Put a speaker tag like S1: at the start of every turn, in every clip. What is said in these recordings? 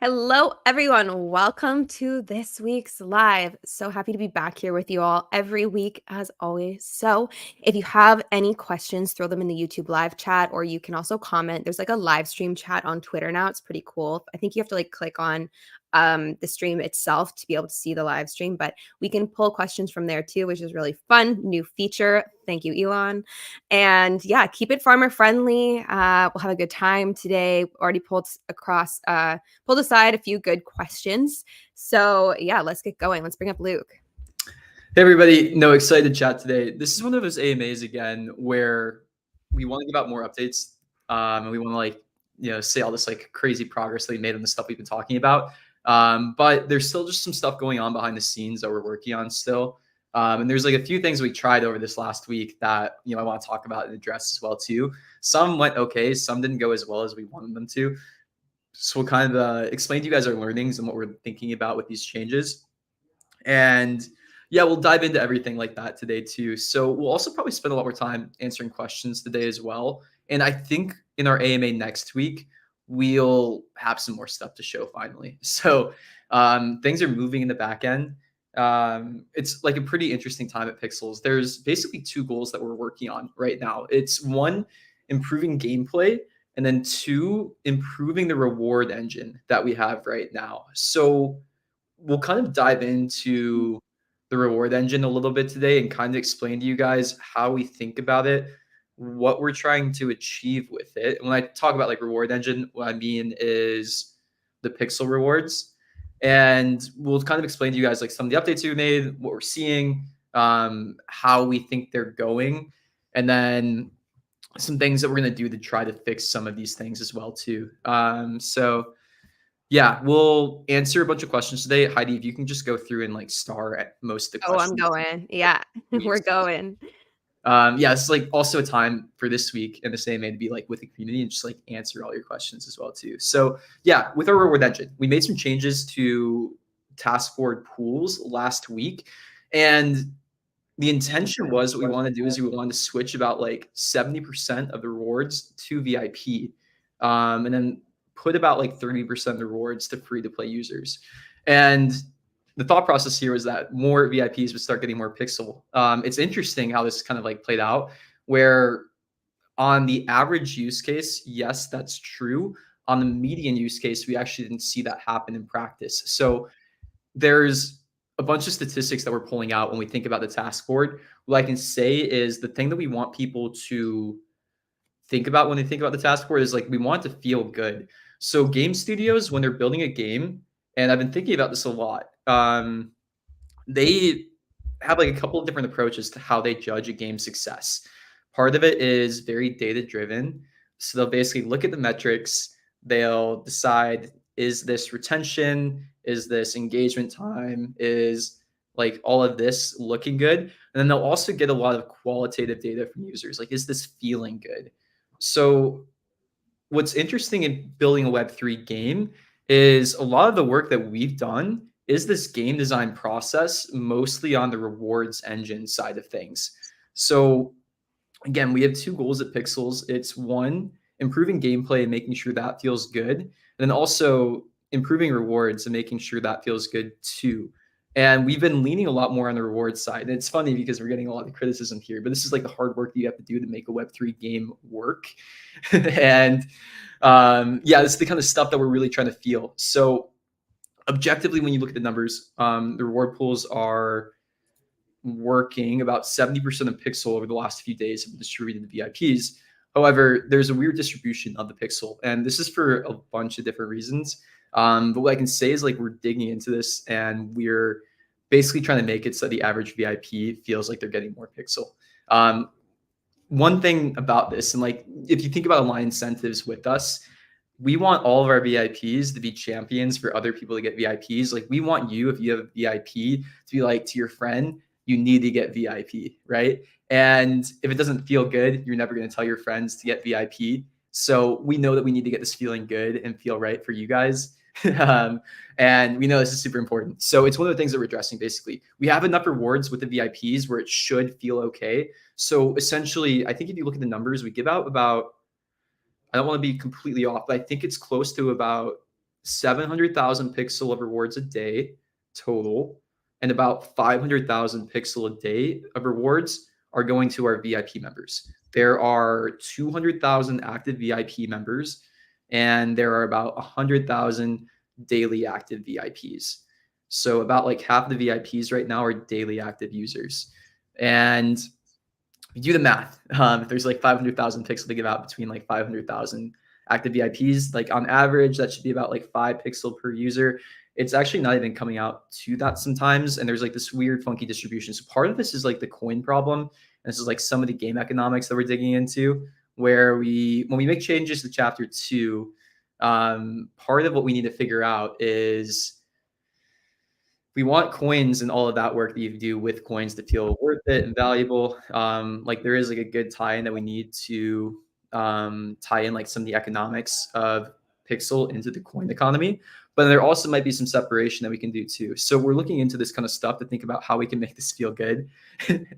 S1: Hello, everyone. Welcome to this week's live. So happy to be back here with you all every week, as always. So, if you have any questions, throw them in the YouTube live chat, or you can also comment. There's like a live stream chat on Twitter now. It's pretty cool. I think you have to like click on the stream itself to be able to see the live stream, but we can pull questions from there too, which is really fun. New feature. Thank you, Elon. And yeah, keep it farmer friendly. We'll have a good time today. Already pulled aside a few good questions. So yeah, let's get going. Let's bring up Luke.
S2: Hey everybody, excited to chat today. This is one of those AMAs again where we want to give out more updates, and we want to say all this like crazy progress that we made on the stuff we've been talking about. But there's still just some stuff going on behind the scenes that we're working on still. And there's like a few things we tried over this last week that I want to talk about and address as well too. Some went okay, some didn't go as well as we wanted them to. So we'll kind of explain to you guys our learnings and what we're thinking about with these changes. And yeah, we'll dive into everything like that today too. So we'll also probably spend a lot more time answering questions today as well. And I think in our AMA next week, we'll have some more stuff to show finally. So things are moving in the back end. It's like a pretty interesting time at Pixels. There's basically two goals that we're working on right now. It's one, improving gameplay, and then two, improving the reward engine that we have right now. So we'll kind of dive into the reward engine a little bit today and kind of explain to you guys how we think about it, what we're trying to achieve with it. And when I talk about like reward engine, what I mean is the pixel rewards. And we'll kind of explain to you guys like some of the updates we made, what we're seeing, how we think they're going, and then some things that we're going to do to try to fix some of these things as well too. So yeah, we'll answer a bunch of questions today. Heidi, if you can just go through and like star at most of the
S1: Oh, I'm
S2: questions.
S1: going. Yeah, we're going.
S2: Yeah, it's like also a time for this week and the same way to be like with the community and just like answer all your questions as well too. So yeah, with our reward engine, we made some changes to task board pools last week, and the intention was what we want to do is we want to switch about like 70% of the rewards to VIP, and then put about like 30% of the rewards to free to play users. And the thought process here was that more VIPs would start getting more pixel. It's interesting how this kind of like played out, where on the average use case, yes, that's true. On the median use case, we actually didn't see that happen in practice. So there's a bunch of statistics that we're pulling out when we think about the task board. What I can say is the thing that we want people to think about when they think about the task board is like we want it to feel good. So game studios, when they're building a game, and I've been thinking about this a lot, they have like a couple of different approaches to how they judge a game's success. Part of it is very data driven. So they'll basically look at the metrics, they'll decide, is this retention, is this engagement time, is like all of this looking good? And then they'll also get a lot of qualitative data from users, like is this feeling good? So what's interesting in building a Web3 game is a lot of the work that we've done is this game design process, mostly on the rewards engine side of things. So again, we have two goals at Pixels. It's one, improving gameplay and making sure that feels good, and then also improving rewards and making sure that feels good too. And we've been leaning a lot more on the rewards side. And it's funny because we're getting a lot of criticism here, but this is like the hard work that you have to do to make a Web3 game work. And yeah, this is the kind of stuff that we're really trying to feel. So objectively, when you look at the numbers, the reward pools are working. About 70% of Pixel over the last few days have been distributed to VIPs. However, there's a weird distribution of the Pixel, and this is for a bunch of different reasons. But what I can say is like we're digging into this and we're basically trying to make it so the average VIP feels like they're getting more Pixel. One thing about this, and like if you think about align incentives with us, we want all of our VIPs to be champions for other people to get VIPs. Like we want you, if you have a VIP, to be like to your friend, you need to get VIP, right? And if it doesn't feel good, you're never going to tell your friends to get VIP. So we know that we need to get this feeling good and feel right for you guys. And we know this is super important. So it's one of the things that we're addressing basically. We have enough rewards with the VIPs where it should feel okay. So essentially, I think if you look at the numbers, we give out about, I don't want to be completely off, but I think it's close to about 700,000 pixel of rewards a day total, and about 500,000 pixel a day of rewards are going to our VIP members. There are 200,000 active VIP members, and there are about 100,000 daily active VIPs. So about like half the VIPs right now are daily active users. And you do the math, if there's like 500,000 pixel to give out between like 500,000 active VIPs, like on average, that should be about like 5 pixel per user. It's actually not even coming out to that sometimes. And there's like this weird, funky distribution. So part of this is like the coin problem. And this is like some of the game economics that we're digging into, where when we make changes to chapter 2, part of what we need to figure out is we want coins and all of that work that you do with coins to feel worth it and valuable. Like there is like a good tie-in that we need to tie in like some of the economics of Pixel into the coin economy, but there also might be some separation that we can do too. So we're looking into this kind of stuff to think about how we can make this feel good.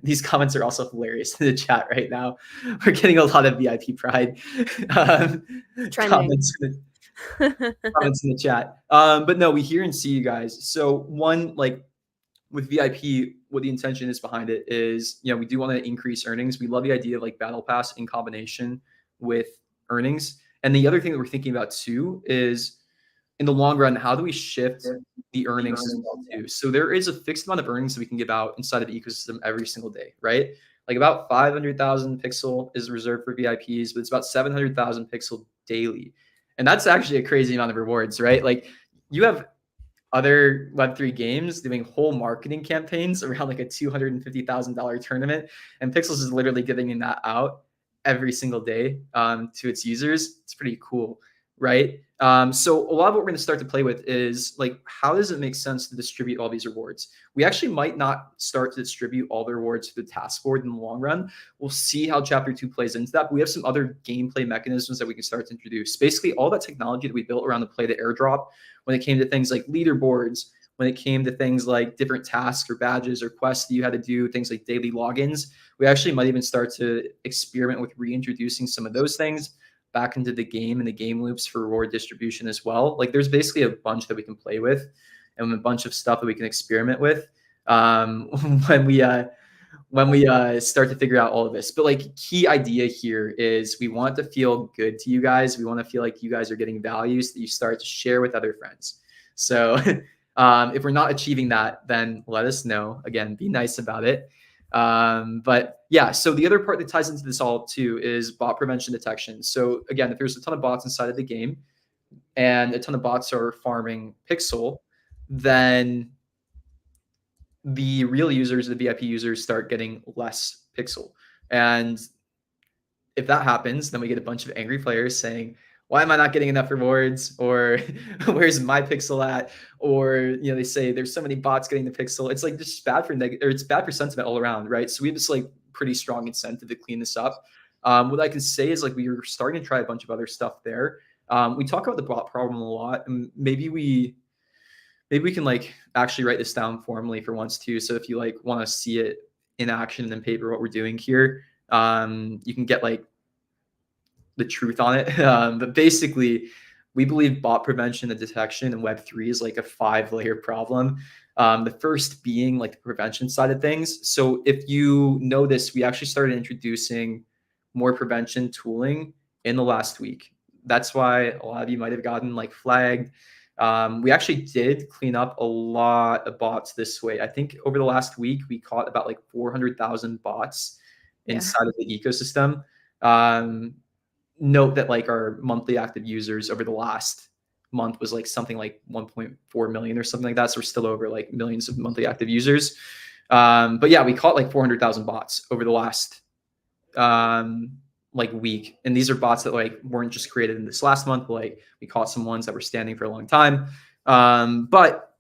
S2: These comments are also hilarious in the chat right now. We're getting a lot of VIP pride
S1: Trending.
S2: comments in the chat. But no, we hear and see you guys. So one, like with VIP, what the intention is behind it is, we do want to increase earnings. We love the idea of like battle pass in combination with earnings. And the other thing that we're thinking about too is in the long run, how do we shift the earnings as well too? So there is a fixed amount of earnings that we can give out inside of the ecosystem every single day, right? Like about 500,000 pixel is reserved for VIPs, but it's about 700,000 pixel daily. And that's actually a crazy amount of rewards, right? Like you have other Web3 games doing whole marketing campaigns around like a $250,000 tournament, and Pixels is literally giving that out every single day to its users. It's pretty cool, right? So a lot of what we're going to start to play with is like, how does it make sense to distribute all these rewards? We actually might not start to distribute all the rewards to the task board in the long run. We'll see how chapter 2 plays into that. But we have some other gameplay mechanisms that we can start to introduce. Basically, all that technology that we built around the play to airdrop, when it came to things like leaderboards, when it came to things like different tasks or badges or quests that you had to do, things like daily logins, we actually might even start to experiment with reintroducing some of those things back into the game and the game loops for reward distribution as well. Like there's basically a bunch that we can play with and a bunch of stuff that we can experiment with when we start to figure out all of this. But like key idea here is we want to feel good to you guys. We want to feel like you guys are getting value so that you start to share with other friends. So if we're not achieving that, then let us know. Again, be nice about it. But yeah, so the other part that ties into this all too is bot prevention detection. So again, if there's a ton of bots inside of the game and a ton of bots are farming pixel, then the real users, the VIP users, start getting less pixel. And if that happens, then we get a bunch of angry players saying, why am I not getting enough rewards? Or where's my pixel at? Or, they say there's so many bots getting the pixel. It's like just bad for it's bad for sentiment all around, right? So we have this like pretty strong incentive to clean this up. What I can say is like we are starting to try a bunch of other stuff there. We talk about the bot problem a lot, and maybe we can like actually write this down formally for once too. So if you like want to see it in action and paper, what we're doing here, you can get like the truth on it. But basically, we believe bot prevention and detection in Web3 is like a 5-layer problem. The first being like the prevention side of things. So if you know this, we actually started introducing more prevention tooling in the last week. That's why a lot of you might have gotten like flagged. We actually did clean up a lot of bots this way. I think over the last week, we caught about like 400,000 bots inside of the ecosystem. Note that like our monthly active users over the last month was like something like 1.4 million or something like that. So we're still over like millions of monthly active users. But yeah, we caught like 400,000 bots over the last like week. And these are bots that like weren't just created in this last month, but like we caught some ones that were standing for a long time. But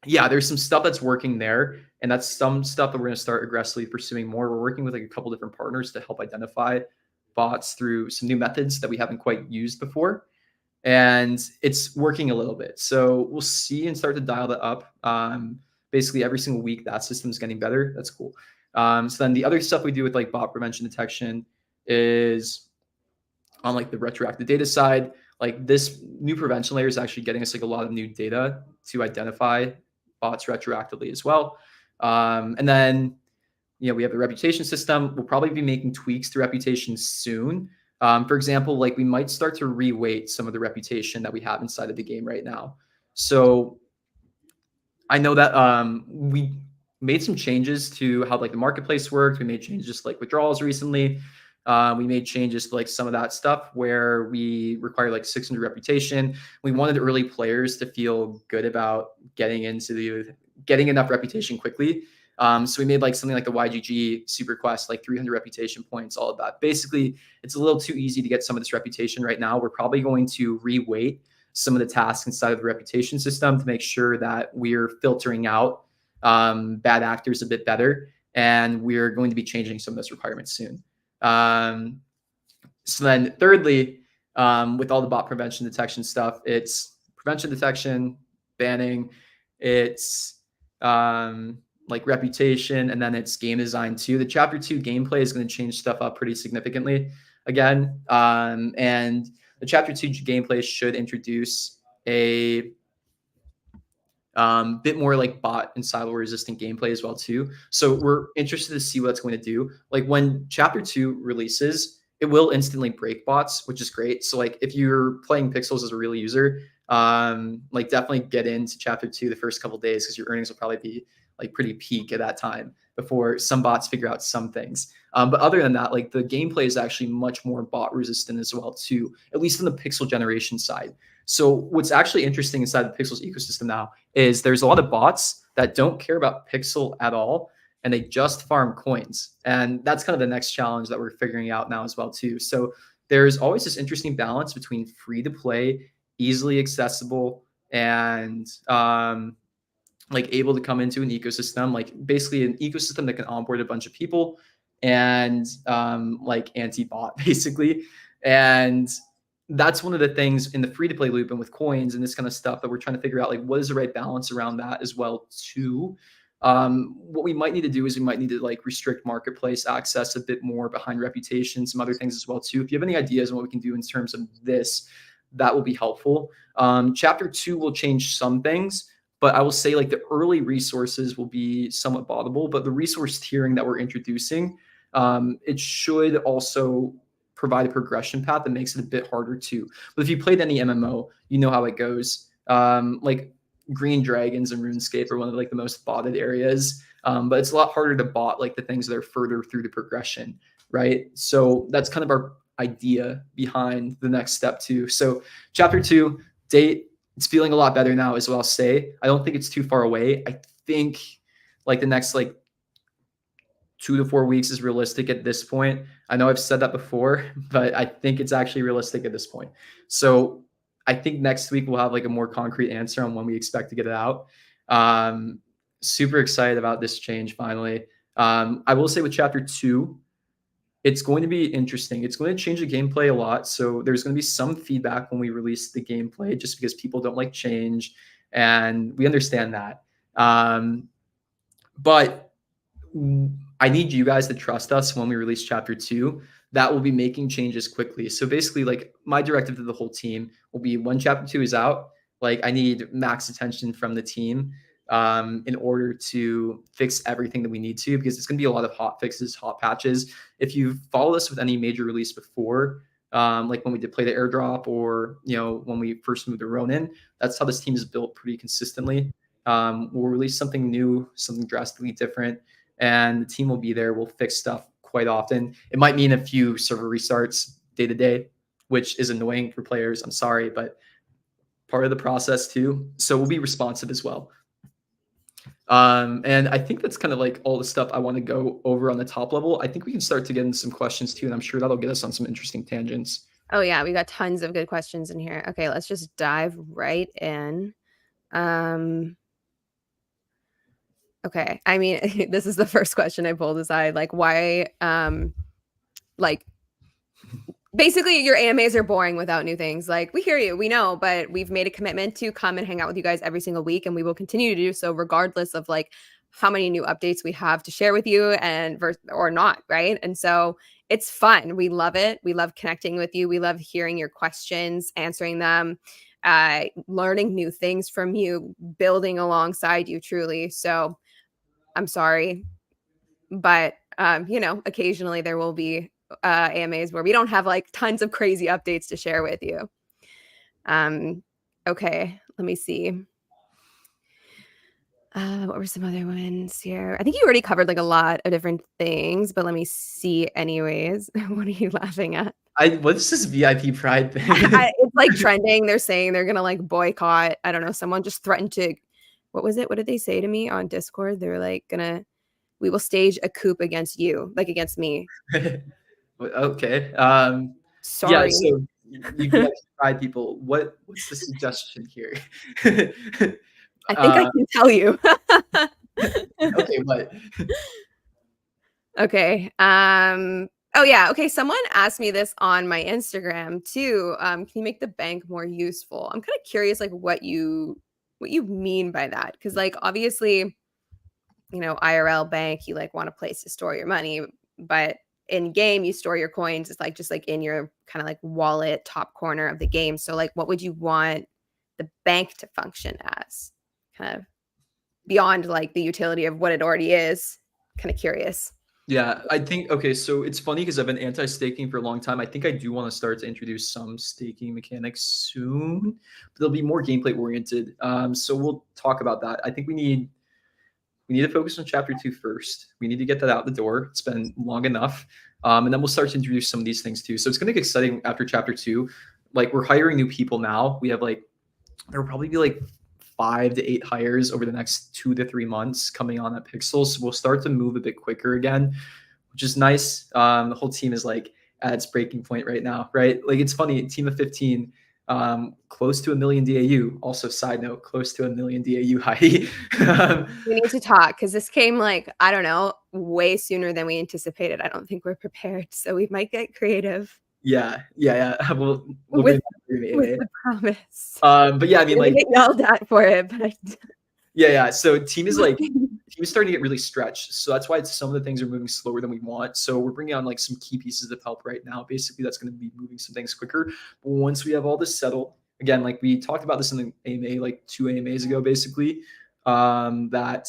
S2: yeah, there's some stuff that's working there. And that's some stuff that we're going to start aggressively pursuing more. We're working with like a couple different partners to help identify bots through some new methods that we haven't quite used before. And it's working a little bit. So we'll see and start to dial that up. Basically every single week that system is getting better. That's cool. So then the other stuff we do with like bot prevention detection is on like the retroactive data side. like this new prevention layer is actually getting us like a lot of new data to identify bots retroactively as well. And then we have the reputation system. We'll probably be making tweaks to reputation soon. For example, like we might start to reweight some of the reputation that we have inside of the game right now. So I know that we made some changes to how like the marketplace worked. We made changes to like withdrawals recently. We made changes to like some of that stuff where we require like 600 reputation. We wanted early players to feel good about getting enough reputation quickly. So we made like something like the YGG Super Quest, like 300 reputation points, all of that. Basically, it's a little too easy to get some of this reputation right now. We're probably going to reweight some of the tasks inside of the reputation system to make sure that we're filtering out bad actors a bit better. And we're going to be changing some of those requirements soon. So then thirdly, with all the bot prevention detection stuff, it's prevention detection, banning, it's like reputation, and then it's game design too. The chapter 2 gameplay is going to change stuff up pretty significantly again. And the chapter 2 gameplay should introduce a bit more like bot and silo resistant gameplay as well too. So we're interested to see what it's going to do. Like when chapter 2 releases, it will instantly break bots, which is great. So like if you're playing Pixels as a real user, like definitely get into chapter 2 the first couple days, because your earnings will probably be like pretty peak at that time before some bots figure out some things. But other than that, like the gameplay is actually much more bot resistant as well too, at least on the pixel generation side. So what's actually interesting inside the Pixels ecosystem now is there's a lot of bots that don't care about Pixel at all, and they just farm coins. And that's kind of the next challenge that we're figuring out now as well too. So there's always this interesting balance between free to play, easily accessible, and like able to come into an ecosystem, like basically an ecosystem that can onboard a bunch of people and like anti-bot basically. And that's one of the things in the free to play loop and with coins and this kind of stuff that we're trying to figure out, like what is the right balance around that as well too. What we might need to do is we might need to like restrict marketplace access a bit more behind reputation, some other things as well too. If you have any ideas on what we can do in terms of this, that will be helpful. Chapter 2 will change some things, but I will say like the early resources will be somewhat botable, but the resource tiering that we're introducing, it should also provide a progression path that makes it a bit harder too. But if you played any MMO, you know how it goes. Like Green Dragons and RuneScape are one of like the most botted areas, but it's a lot harder to bot like the things that are further through the progression, right? So that's kind of our idea behind the next step too. So chapter 2 date, it's feeling a lot better now as well. I'll say I don't think it's too far away. I think like the next like 2 to 4 weeks is realistic at this point. I know I've said that before, but I think it's actually realistic at this point. So I think next week we'll have like a more concrete answer on when we expect to get it out. Super excited about this change finally. I will say with chapter 2, it's going to be interesting. It's going to change the gameplay a lot. So there's going to be some feedback when we release the gameplay, just because people don't like change, and we understand that. But I need you guys to trust us when we release chapter 2 that will be making changes quickly. So basically, like my directive to the whole team will be when chapter 2 is out, like I need max attention from the team in order to fix everything that we need to, because it's going to be a lot of hot fixes, hot patches. If you've followed us with any major release before, like when we did play the airdrop, or when we first moved to Ronin, that's how this team is built pretty consistently. We'll release something new, something drastically different, and the team will be there. We'll fix stuff quite often. It might mean a few server restarts day to day, which is annoying for players. I'm sorry, but part of the process too. So we'll be responsive as well. And I think that's kind of like all the stuff I want to go over on the top level. I think we can start to get into some questions too, and I'm sure that'll get us on some interesting tangents.
S1: Oh yeah, we got tons of good questions in here. Okay, let's just dive right in. Okay, I mean, this is the first question I pulled aside. Like, why? Like, basically, your animes are boring without new things. Like, we hear you, we know, but we've made a commitment to come and hang out with you guys every single week, and we will continue to do so regardless of like how many new updates we have to share with you or not, right? And so it's fun. We love it. We love connecting with you. We love hearing your questions, answering them, learning new things from you, building alongside you truly. So I'm sorry, but occasionally there will be AMAs where we don't have like tons of crazy updates to share with you. Okay, let me see. What were some other ones here? I think you already covered like a lot of different things, but let me see anyways. What are you laughing at?
S2: What's this VIP pride thing?
S1: It's like trending. They're saying they're gonna like boycott. I don't know. Someone just threatened to. What was it? What did they say to me on Discord? They were like, we will stage a coup against you, like against me.
S2: Okay. Yeah.
S1: Sorry.
S2: So you VIP pride people. What's the suggestion here?
S1: I think I
S2: uh,
S1: can tell you.
S2: okay, what?
S1: Okay. Oh yeah. Okay. Someone asked me this on my Instagram too. Can you make the bank more useful? I'm kind of curious, like what you mean by that, because like obviously, IRL bank, you like want a place to store your money, but in game you store your coins. It's like just like in your kind of like wallet top corner of the game. So like, what would you want the bank to function as? Kind of beyond like the utility of what it already is. Kind of curious.
S2: Yeah, I think okay, so it's funny because I've been anti-staking for a long time. I think I do want to start to introduce some staking mechanics soon. But they'll be more gameplay oriented. So we'll talk about that. I think we need to focus on chapter 2 first. We need to get that out the door. It's been long enough. And then we'll start to introduce some of these things too. So it's gonna get exciting after chapter 2. Like we're hiring new people now. We have like there will probably be like 5 to 8 hires over the next 2 to 3 months coming on at Pixels. So we'll start to move a bit quicker again, which is nice. The whole team is like at its breaking point right now, right? Like it's funny, team of 15, close to 1 million DAU. Also, side note, close to 1 million DAU high.
S1: We need to talk because this came like, I don't know, way sooner than we anticipated. I don't think we're prepared. So we might get creative
S2: yeah. We'll
S1: with
S2: bring that
S1: with
S2: to
S1: the promise.
S2: But yeah, I mean,
S1: We're gonna
S2: like,
S1: get yelled at for it, but
S2: yeah. So team is starting to get really stretched. So that's why some of the things are moving slower than we want. So we're bringing on like some key pieces of help right now. Basically, that's going to be moving some things quicker. But once we have all this settled, again, like we talked about this in the AMA like 2 AMAs ago, basically, that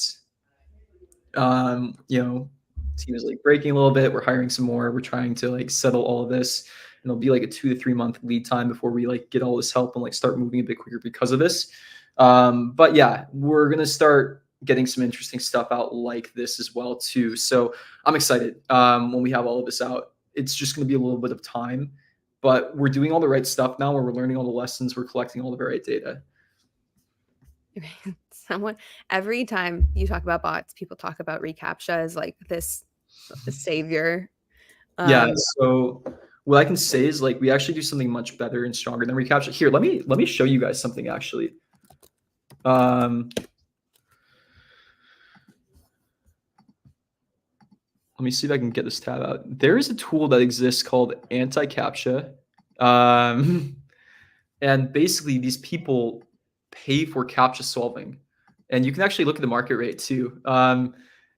S2: team is like breaking a little bit. We're hiring some more. We're trying to like settle all of this. And it'll be like a 2 to 3 month lead time before we like get all this help and like start moving a bit quicker because of this. But yeah, we're gonna start getting some interesting stuff out like this as well too. So I'm excited when we have all of this out. It's just gonna be a little bit of time, but we're doing all the right stuff now where we're learning all the lessons, we're collecting all the right data.
S1: someone every time you talk about bots, people talk about reCAPTCHA as like this the savior.
S2: Yeah,
S1: Um,
S2: so what I can say is like we actually do something much better and stronger than reCAPTCHA. Here, let me show you guys something actually. Let me see if I can get this tab out. There is a tool that exists called anti-CAPTCHA. And basically these people pay for CAPTCHA solving. And you can actually look at the market rate too.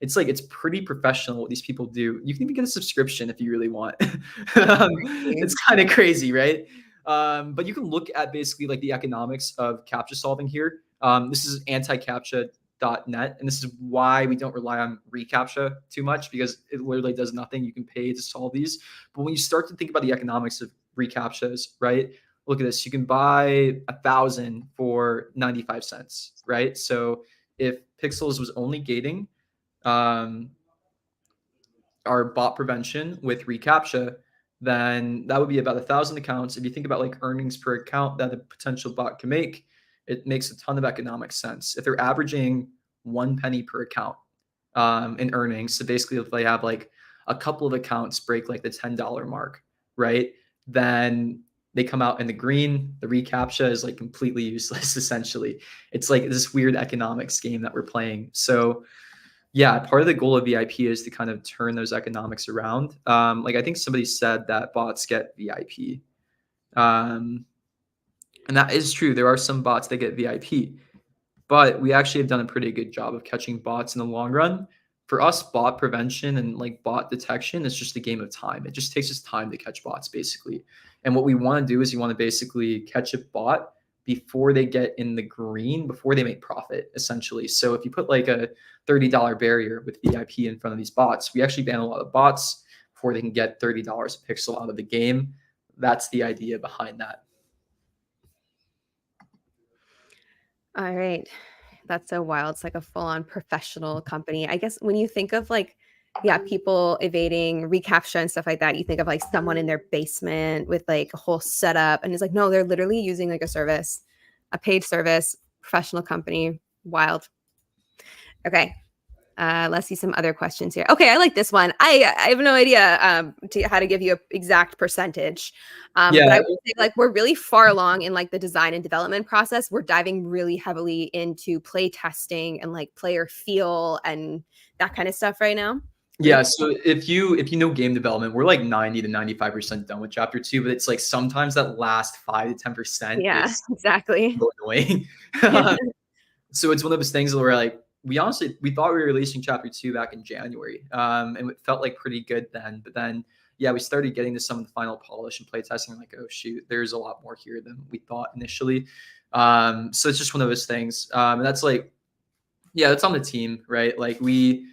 S2: It's pretty professional what these people do. You can even get a subscription if you really want. It's kind of crazy, right? But you can look at basically like the economics of CAPTCHA solving here. This is anti-CAPTCHA.net, and this is why we don't rely on reCAPTCHA too much because it literally does nothing. You can pay to solve these. But when you start to think about the economics of reCAPTCHAs, right? Look at this. You can buy 1,000 for 95 cents, right? So if Pixels was only gating our bot prevention with reCAPTCHA, then that would be about 1,000 accounts. If you think about like earnings per account that a potential bot can make, it makes a ton of economic sense. If they're averaging 1 penny per account in earnings, so basically if they have like a couple of accounts break like the $10 mark, right? Then they come out in the green. The reCAPTCHA is like completely useless essentially. It's like this weird economics game that we're playing. So yeah, part of the goal of VIP is to kind of turn those economics around. Like I think somebody said that bots get VIP. And that is true. There are some bots that get VIP, but we actually have done a pretty good job of catching bots in the long run. for us, bot prevention and like bot detection is just a game of time. It just takes us time to catch bots, basically. And what we want to do is you want to basically catch a bot before they get in the green, before they make profit, essentially. So if you put like a $30 barrier with VIP in front of these bots, we actually ban a lot of bots before they can get $30 a pixel out of the game. That's the idea behind that.
S1: All right. That's so wild. It's like a full-on professional company. I guess when you think of like, yeah, people evading recaptcha and stuff like that, you think of like someone in their basement with like a whole setup. And it's like, no, they're literally using like a service, a paid service, professional company. Wild. Okay. Let's see some other questions here. Okay, I like this one. I have no idea how to give you an exact percentage,
S2: Yeah.
S1: but I would say like we're really far along in like the design and development process. We're diving really heavily into play testing and like player feel and that kind of stuff right now.
S2: Yeah, so if you know game development, we're like 90 to 95% done with chapter 2, but it's like sometimes that last 5 to 10%
S1: Yeah,
S2: is
S1: exactly.
S2: so annoying. So it's one of those things where like we honestly we thought we were releasing chapter 2 back in January. And it felt like pretty good then, but then yeah, we started getting to some of the final polish and play testing like, oh shoot, there's a lot more here than we thought initially. So it's just one of those things. And that's like yeah, that's on the team, right? Like we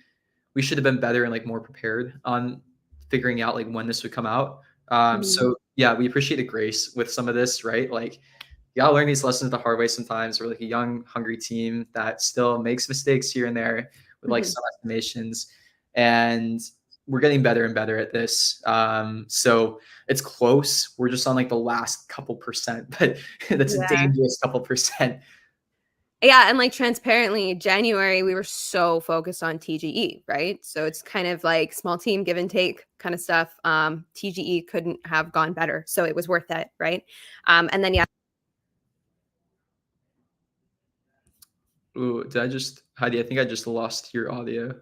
S2: should have been better and like more prepared on figuring out like when this would come out. So yeah, we appreciate the grace with some of this, right? Like you gotta learn these lessons the hard way sometimes. We're like a young, hungry team that still makes mistakes here and there with like some estimations. And we're getting better and better at this. So it's close. We're just on like the last couple percent, but that's a
S1: Yeah.
S2: dangerous couple percent.
S1: Yeah, and like transparently, January we were so focused on TGE, right? So it's kind of like small team give and take kind of stuff. TGE couldn't have gone better, so it was worth it, right? And then yeah,
S2: Ooh, Heidi, I think I just lost your audio.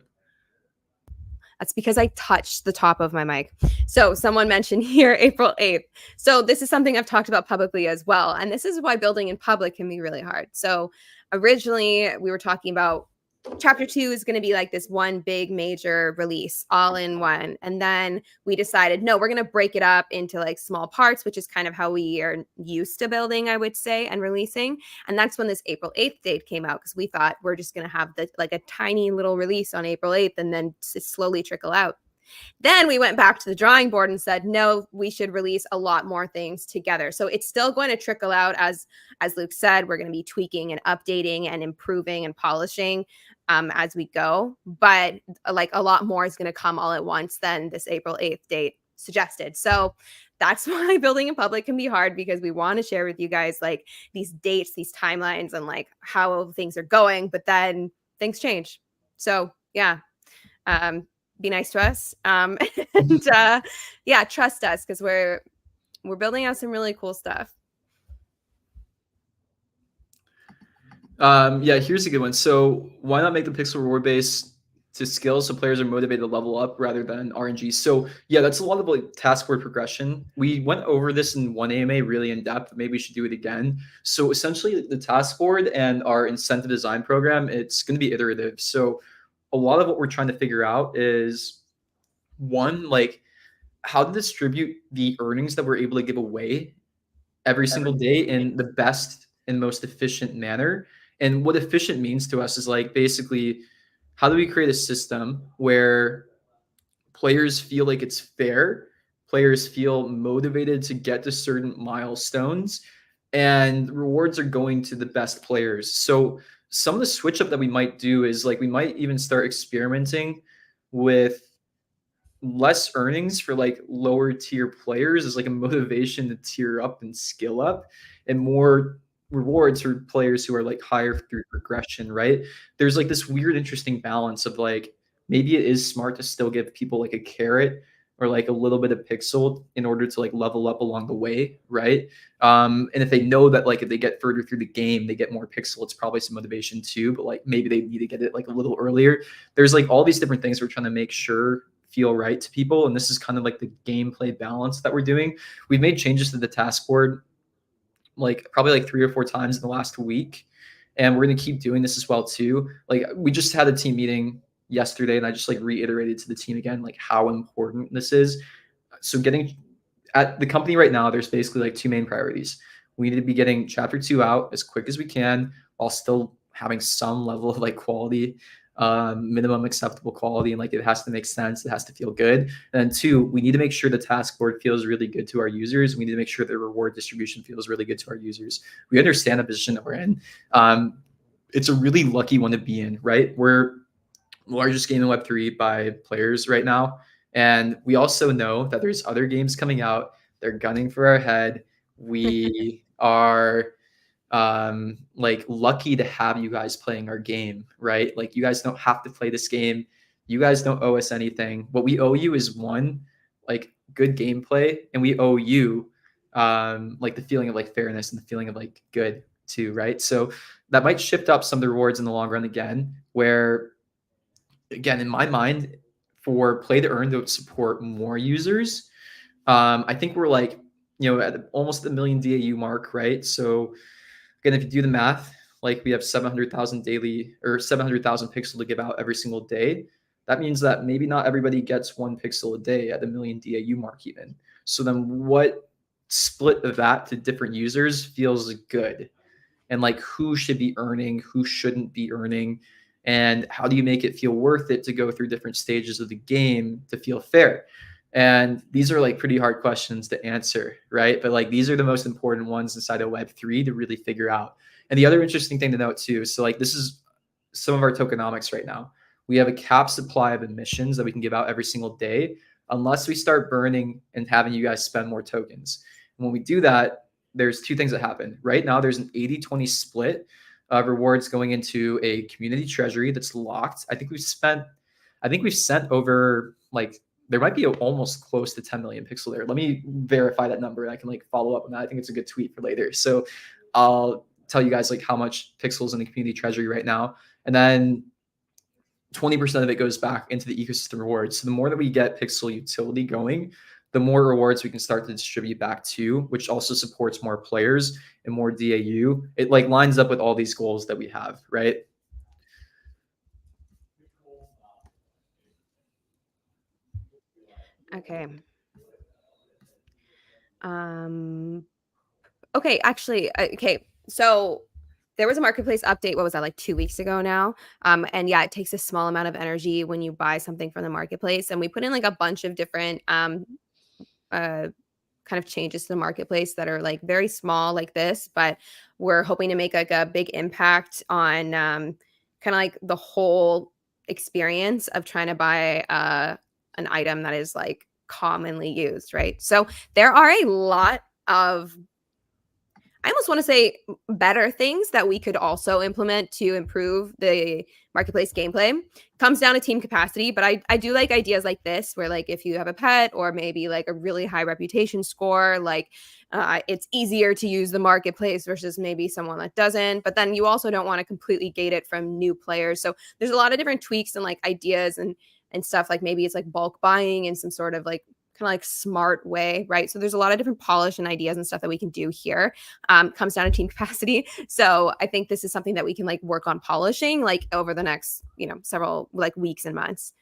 S1: that's because I touched the top of my mic. So someone mentioned here April 8th. So this is something I've talked about publicly as well. And this is why building in public can be really hard. So originally we were talking about chapter 2 is going to be like this one big major release all in one, and then we decided no, we're going to break it up into like small parts, which is kind of how we are used to building, I would say, and releasing. And that's when this April 8th date came out, because we thought we're just going to have the like a tiny little release on April 8th and then slowly trickle out. Then we went back to the drawing board and said, no, we should release a lot more things together. So it's still going to trickle out as Luke said, we're going to be tweaking and updating and improving and polishing as we go. But like a lot more is going to come all at once than this April 8th date suggested. So that's why building in public can be hard, because we want to share with you guys like these dates, these timelines, and like how things are going, but then things change. So yeah. Be nice to us, and yeah, trust us, because we're building out some really cool stuff.
S2: Yeah, here's a good one. So why not make the pixel reward base to skill so players are motivated to level up rather than RNG? So yeah, that's a lot of like task board progression. We went over this in one AMA really in depth. Maybe we should do it again. So essentially the task board and our incentive design program, it's going to be iterative. So a lot of what we're trying to figure out is one, like how to distribute the earnings that we're able to give away every single day in the best and most efficient manner. And what efficient means to us is like basically how do we create a system where players feel like it's fair, players feel motivated to get to certain milestones, and rewards are going to the best players. So some of the switch up that we might do is like we might even start experimenting with less earnings for like lower tier players as like a motivation to tier up and skill up, and more rewards for players who are like higher through progression, right? There's like this weird interesting balance of like maybe it is smart to still give people like a carrot or like a little bit of pixel in order to like level up along the way, right? And if they know that like if they get further through the game they get more pixel, it's probably some motivation too, but like maybe they need to get it like a little earlier. There's like all these different things we're trying to make sure feel right to people, and this is kind of like the gameplay balance that we're doing. We've made changes to the task board like probably like 3 or 4 times in the last week, and we're going to keep doing this as well too. Like we just had a team meeting yesterday, and I just like reiterated to the team again like how important this is. So getting at the company right now, there's basically like two main priorities. We need to be getting chapter 2 out as quick as we can while still having some level of like quality, minimum acceptable quality, and like it has to make sense, it has to feel good. And then two, we need to make sure the task board feels really good to our users. We need to make sure the reward distribution feels really good to our users. We understand the position that we're in. It's a really lucky one to be in, right? We're largest game in Web3 by players right now. And we also know that there's other games coming out. They're gunning for our head. We are like lucky to have you guys playing our game, right? Like you guys don't have to play this game. You guys don't owe us anything. What we owe you is one, like good gameplay, and we owe you like the feeling of like fairness and the feeling of like good too, right? So that might shift up some of the rewards in the long run again, where again, in my mind, for play to earn to support more users, I think we're like, at almost the million DAU mark, right? So again, if you do the math, like we have 700,000 daily or 700,000 pixel to give out every single day. That means that maybe not everybody gets 1 pixel a day at the million DAU mark even. So then what split of that to different users feels good? And like who should be earning, who shouldn't be earning, and how do you make it feel worth it to go through different stages of the game to feel fair? And these are like pretty hard questions to answer, right? But like these are the most important ones inside of Web3 to really figure out. And the other interesting thing to note too, so like this is some of our tokenomics right now. We have a cap supply of emissions that we can give out every single day, unless we start burning and having you guys spend more tokens. And when we do that, there's two things that happen. Right now, there's an 80-20 split of rewards going into a community treasury that's locked. I think we've sent over like there might be almost close to 10 million pixel there. Let me verify that number and I can like follow up on that. I think it's a good tweet for later. So I'll tell you guys like how much pixels in the community treasury right now. And then 20% of it goes back into the ecosystem rewards. So the more that we get pixel utility going, the more rewards we can start to distribute back to, which also supports more players and more DAU. It like lines up with all these goals that we have, right?
S1: Okay. Okay, actually, okay. So there was a marketplace update. What was that, like 2 weeks ago now? And yeah, it takes a small amount of energy when you buy something from the marketplace. And we put in like a bunch of different uh kind of changes to the marketplace that are like very small like this, but we're hoping to make like a big impact on kind of like the whole experience of trying to buy an item that is like commonly used, right? So there are a lot of, I almost want to say, better things that we could also implement to improve the marketplace gameplay. Comes down to team capacity, but I do like ideas like this where like if you have a pet or maybe like a really high reputation score, like it's easier to use the marketplace versus maybe someone that doesn't. But then you also don't want to completely gate it from new players. So there's a lot of different tweaks and like ideas and stuff, like maybe it's like bulk buying in some sort of like kind of like smart way, right? So there's a lot of different polish and ideas and stuff that we can do here. Comes down to team capacity. So I think this is something that we can like work on polishing like over the next, several like weeks and months.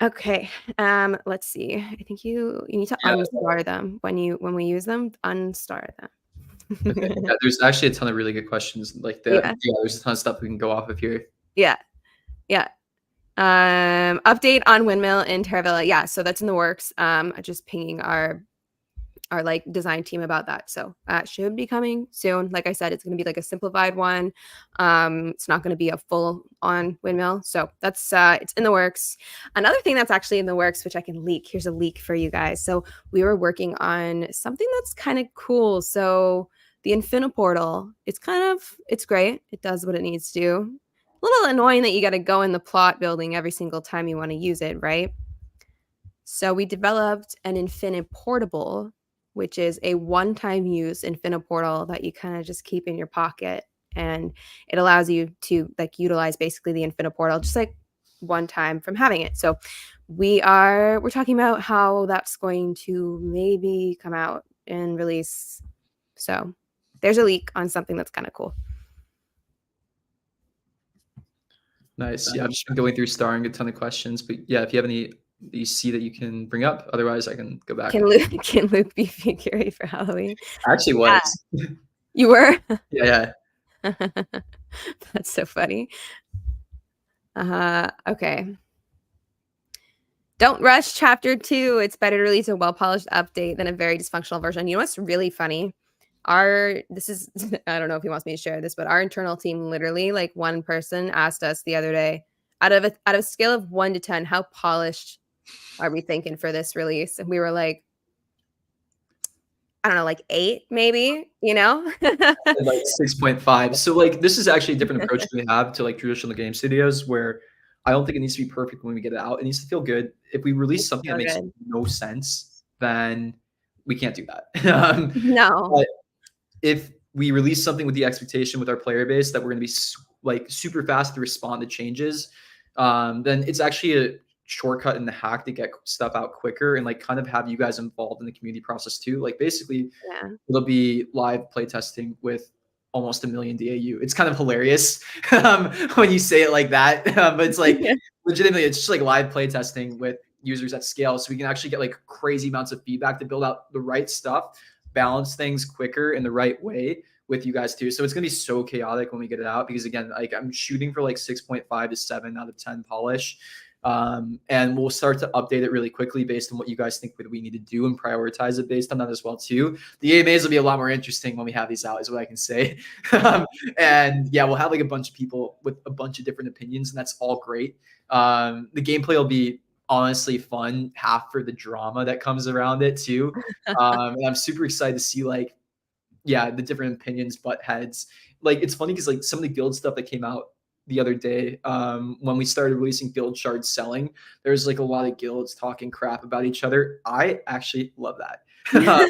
S1: Okay. Let's see. I think you need to
S2: Yeah.
S1: unstar them when we use them. Unstar
S2: Okay.
S1: them.
S2: Yeah, there's actually a ton of really good questions like that.
S1: Yeah.
S2: Yeah, there's a ton of stuff we can go off of here.
S1: Yeah. Yeah. Update on windmill in Terravilla. Yeah, so that's in the works. Just pinging our like design team about that. So that should be coming soon. Like I said, it's going to be like a simplified one. It's not going to be a full on windmill. So that's it's in the works. Another thing that's actually in the works, which I can leak. Here's a leak for you guys. So we were working on something that's kind of cool. So the Infiniportal, it's great. It does what it needs to do. A little annoying that you got to go in the plot building every single time you want to use it, right? So we developed an Infiniportable, which is a one-time use Infiniportal that you kind of just keep in your pocket, and it allows you to like utilize basically the Infiniportal just like one time from having it. So we're talking about how that's going to maybe come out and release. So there's a leak on something that's kind of cool.
S2: Nice.
S1: So
S2: Yeah, I've just been going through starring a ton of questions, but yeah, if you have any that you see that you can bring up, otherwise I can go back.
S1: can Luke be Fury for Halloween?
S2: I actually
S1: Yeah,
S2: was.
S1: you were.
S2: Yeah,
S1: That's so funny. Okay. Don't rush chapter 2. It's better to release a well-polished update than a very dysfunctional version. You know what's really funny? This is I don't know if he wants me to share this, but our internal team literally, like, one person asked us the other day, out of a scale of 1 to 10, how polished are we thinking for this release? And we were like, I don't know, like 8 maybe, you know?
S2: like 6.5. So like this is actually a different approach we have to like traditional game studios where I don't think it needs to be perfect when we get it out. It needs to feel good. If we release something that
S1: So
S2: makes
S1: good.
S2: no sense, then we can't do that.
S1: No.
S2: But if we release something with the expectation with our player base that we're going to be like super fast to respond to changes, then it's actually a shortcut in the hack to get stuff out quicker and like kind of have you guys involved in the community process too. Like basically
S1: Yeah.
S2: it'll be live playtesting with almost a million DAU. It's kind of hilarious when you say it like that, but it's like legitimately, it's just like live playtesting with users at scale, so we can actually get like crazy amounts of feedback to build out the right stuff, balance things quicker in the right way with you guys too. So it's gonna be so chaotic when we get it out because again, like I'm shooting for like 6.5 to 7 out of 10 polish. And we'll start to update it really quickly based on what you guys think we need to do and prioritize it based on that as well too. The AMAs will be a lot more interesting when we have these out, is what I can say. And yeah, we'll have like a bunch of people with a bunch of different opinions, and that's all great. The gameplay will be honestly fun, half for the drama that comes around it too. And I'm super excited to see like yeah, the different opinions, butt heads. Like it's funny because like some of the guild stuff that came out the other day, when we started releasing guild shards selling, there's like a lot of guilds talking crap about each other. I actually love that.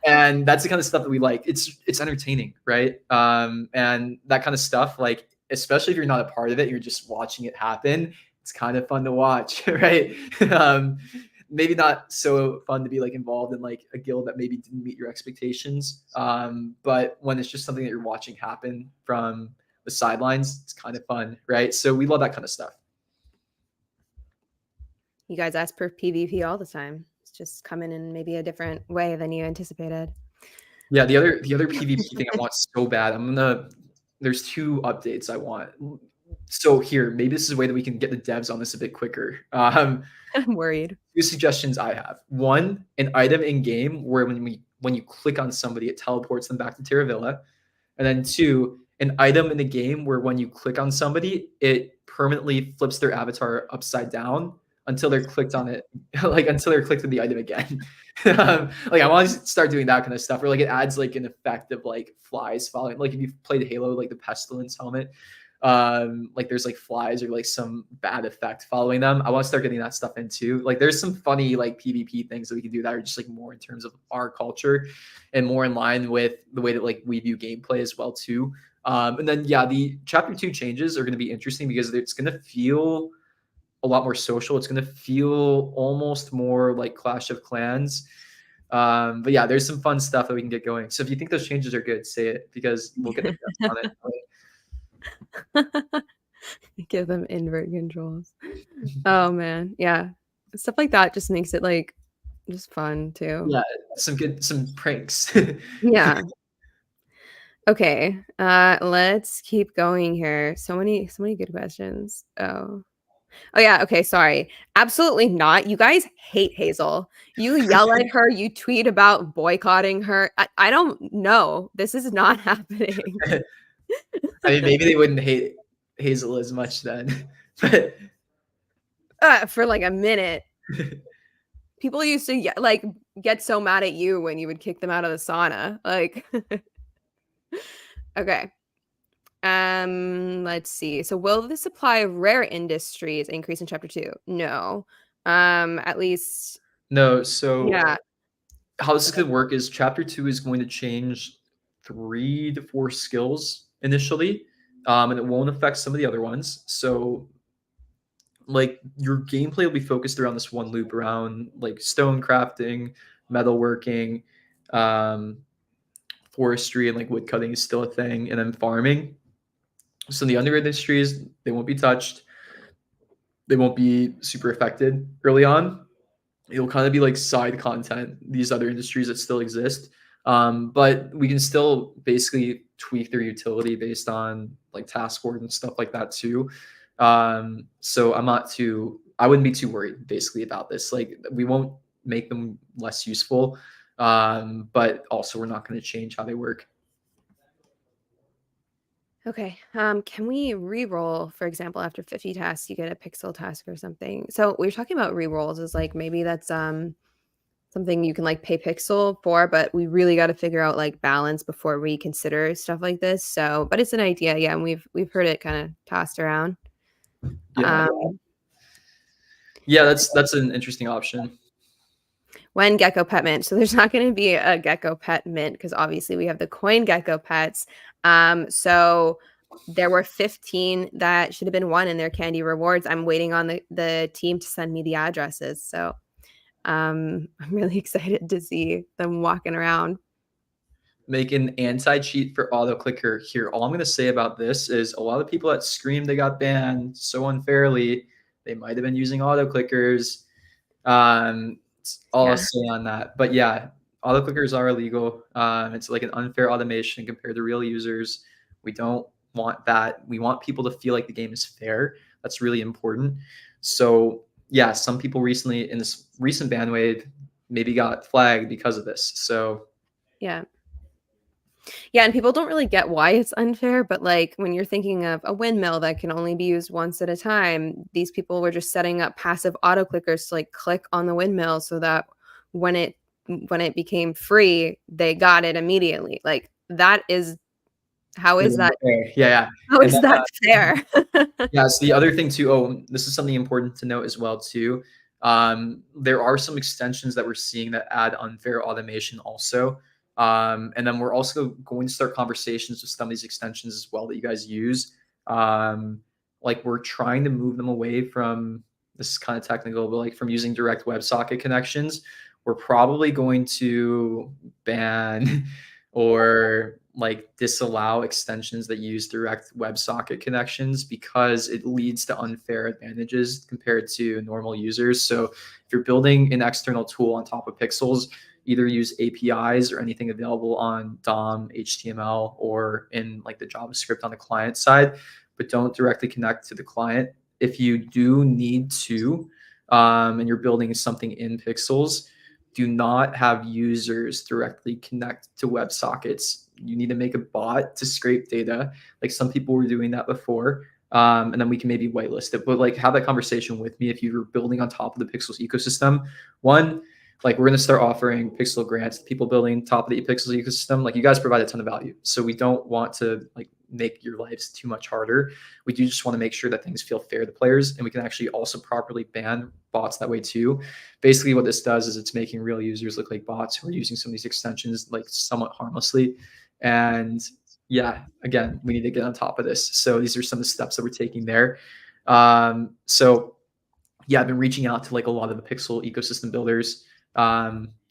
S2: And that's the kind of stuff that we like. It's entertaining, right? And that kind of stuff, like especially if you're not a part of it, you're just watching it happen. It's kind of fun to watch, right? um, Maybe not so fun to be like involved in like a guild that maybe didn't meet your expectations. But when it's just something that you're watching happen from the sidelines, it's kind of fun, right? So we love that kind of stuff.
S1: You guys ask for PvP all the time. It's just coming in maybe a different way than you anticipated.
S2: Yeah, the other PvP thing I want so bad. There's 2 updates I want. So here, maybe this is a way that we can get the devs on this a bit quicker.
S1: I'm worried.
S2: 2 suggestions I have. One, an item in game where when you click on somebody, it teleports them back to Terravilla. And then 2, an item in the game where when you click on somebody, it permanently flips their avatar upside down until they're clicked on it, like until they're clicked on the item again. Like I want to start doing that kind of stuff, or like it adds like an effect of like flies following. Like if you've played Halo, like the pestilence helmet, like there's like flies or like some bad effect following them. I want to start getting that stuff in too. Like there's some funny like PvP things that we can do that are just like more in terms of our culture and more in line with the way that like we view gameplay as well too. And then yeah, the chapter 2 changes are going to be interesting because it's going to feel a lot more social. It's going to feel almost more like Clash of Clans. But yeah, there's some fun stuff that we can get going. So if you think those changes are good, say it because we'll get the best on it.
S1: Give them invert controls. Oh man, yeah. Stuff like that just makes it like just fun too.
S2: Yeah, some pranks.
S1: Yeah. Okay. Let's keep going here. So many good questions. Oh yeah, okay, sorry. Absolutely not. You guys hate Hazel. You yell at her, you tweet about boycotting her. I don't know. This is not happening.
S2: I mean, maybe they wouldn't hate Hazel as much then, but
S1: For like a minute. People used to like get so mad at you when you would kick them out of the sauna. Like okay. Let's see. So will the supply of rare industries increase in chapter 2? No. At least
S2: no. So
S1: yeah.
S2: how this is going to work is chapter 2 is going to change 3 to 4 skills initially, and it won't affect some of the other ones. So like your gameplay will be focused around this one loop around like stone crafting, metalworking, um, forestry, and like wood cutting is still a thing, and then farming. So the other industries, they won't be touched. They won't be super affected early on. It'll kind of be like side content, these other industries that still exist. But we can still basically tweak their utility based on like task board and stuff like that too. So I wouldn't be too worried basically about this. Like we won't make them less useful, but also we're not going to change how they work.
S1: Okay. Can we re-roll, for example, after 50 tasks, you get a pixel task or something? So we were talking about re-rolls is like maybe that's something you can like pay pixel for, but we really got to figure out like balance before we consider stuff like this. So, but it's an idea, yeah, and we've heard it kind of tossed around.
S2: Yeah,
S1: Um,
S2: yeah, that's an interesting option.
S1: when Gecko Pet Mint. So there's not going to be a Gecko Pet Mint because obviously we have the Coin Gecko Pets. So there were 15 that should have been won in their candy rewards. I'm waiting on the team to send me the addresses. So I'm really excited to see them walking around.
S2: Make an anti-cheat for auto clicker here. All I'm going to say about this is a lot of people that scream they got banned so unfairly, they might have been using auto clickers. All I'll
S1: Yeah.
S2: say on that. But yeah, auto clickers are illegal. It's like an unfair automation compared to real users. We don't want that. We want people to feel like the game is fair. That's really important. So yeah, some people recently in this recent ban wave maybe got flagged because of this. So
S1: Yeah. Yeah, and people don't really get why it's unfair, but like when you're thinking of a windmill that can only be used once at a time, these people were just setting up passive auto clickers to like click on the windmill so that when it when it became free, they got it immediately. Like that is how is that
S2: yeah, yeah.
S1: how
S2: And
S1: is that fair?
S2: yeah, so the other thing too, this is something important to note as well too. There are some extensions that we're seeing that add unfair automation also. And then we're also going to start conversations with some of these extensions as well that you guys use. Like we're trying to move them away from, this is kind of technical, but like from using direct WebSocket connections. We're probably going to ban or like disallow extensions that use direct WebSocket connections because it leads to unfair advantages compared to normal users. So if you're building an external tool on top of Pixels, either use APIs or anything available on DOM, HTML, or in like the JavaScript on the client side, but don't directly connect to the client. If you do need to, and you're building something in Pixels, do not have users directly connect to WebSockets. You need to make a bot to scrape data. Like some people were doing that before. And then we can maybe whitelist it. But like have that conversation with me if you're building on top of the Pixels ecosystem. One, like we're going to start offering Pixel grants to people building top of the Pixels ecosystem. Like you guys provide a ton of value. So we don't want to like make your lives too much harder. We do just want to make sure that things feel fair to players, and we can actually also properly ban bots that way too. Basically what this does is it's making real users look like bots who are using some of these extensions like somewhat harmlessly. And yeah, again, we need to get on top of this. So these are some of the steps that we're taking there. So yeah, I've been reaching out to like a lot of the Pixel ecosystem builders.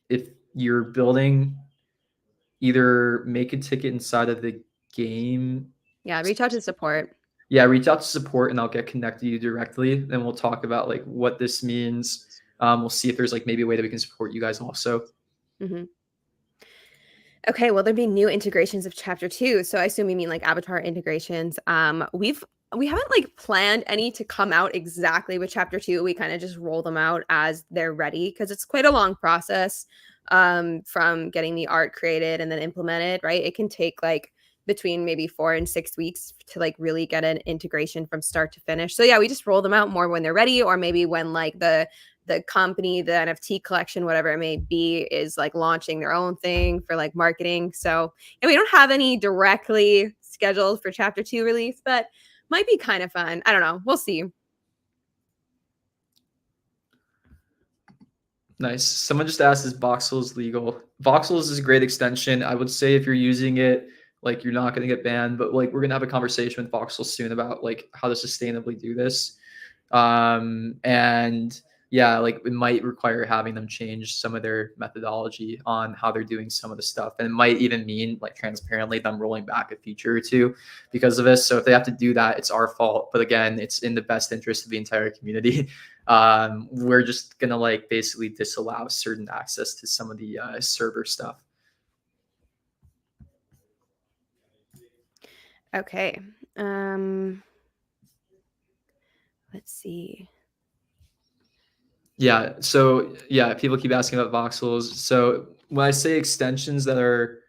S2: If you're building, either make a ticket inside of the game.
S1: Yeah, reach out to support.
S2: Yeah, reach out to support and I'll get connected to you directly. Then we'll talk about like what this means. We'll see if there's like maybe a way that we can support you guys also.
S1: Mhm. Okay, will there be new integrations of chapter 2? So I assume you mean like avatar integrations. We haven't like planned any to come out exactly with chapter 2. We kind of just roll them out as they're ready because it's quite a long process from getting the art created and then implemented, right? It can take like between maybe 4 and 6 weeks to like really get an integration from start to finish. So yeah, we just roll them out more when they're ready or maybe when like the company, the NFT collection, whatever it may be, is like launching their own thing for like marketing. So, and we don't have any directly scheduled for chapter 2 release, but might be kind of fun. I don't know. We'll see.
S2: Nice. Someone just asked, is Voxels legal? Voxels is a great extension. I would say if you're using it, like you're not going to get banned, but like we're going to have a conversation with Voxels soon about like how to sustainably do this. And yeah, like it might require having them change some of their methodology on how they're doing some of the stuff. And it might even mean like transparently them rolling back a feature or two because of this. So if they have to do that, it's our fault. But again, it's in the best interest of the entire community. We're just gonna like basically disallow certain access to some of the server stuff.
S1: Okay. Let's see.
S2: Yeah. So yeah, people keep asking about voxels. So when I say extensions that are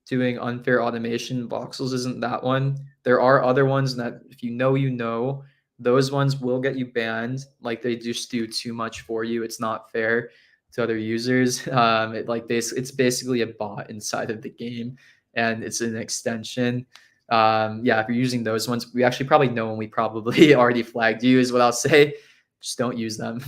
S2: doing unfair automation, voxels isn't that one. There are other ones that if you know, you know, those ones will get you banned. Like they just do too much for you. It's not fair to other users. It's basically a bot inside of the game, and it's an extension. Yeah, if you're using those ones, we actually probably know when we probably already flagged you. Is what I'll say. Just don't use them.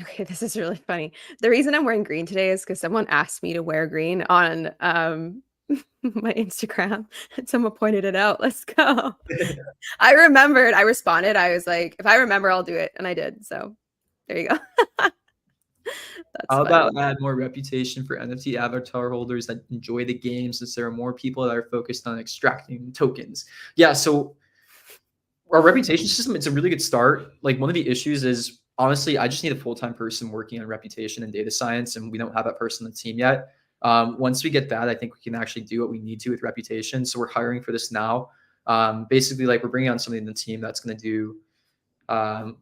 S1: Okay, this is really funny. The reason I'm wearing green today is because someone asked me to wear green on my Instagram, and someone pointed it out. Let's go. I remembered. I responded. I was like, if I remember, I'll do it, and I did. So there you go. That's
S2: How
S1: funny.
S2: about add more reputation for NFT avatar holders that enjoy the game since there are more people that are focused on extracting tokens? Yeah, so our reputation system, it's a really good start. Like one of the issues is honestly, I just need a full-time person working on reputation and data science, and we don't have that person on the team yet. Once we get that, I think we can actually do what we need to with reputation. So we're hiring for this now. Basically, like we're bringing on somebody in the team that's going to do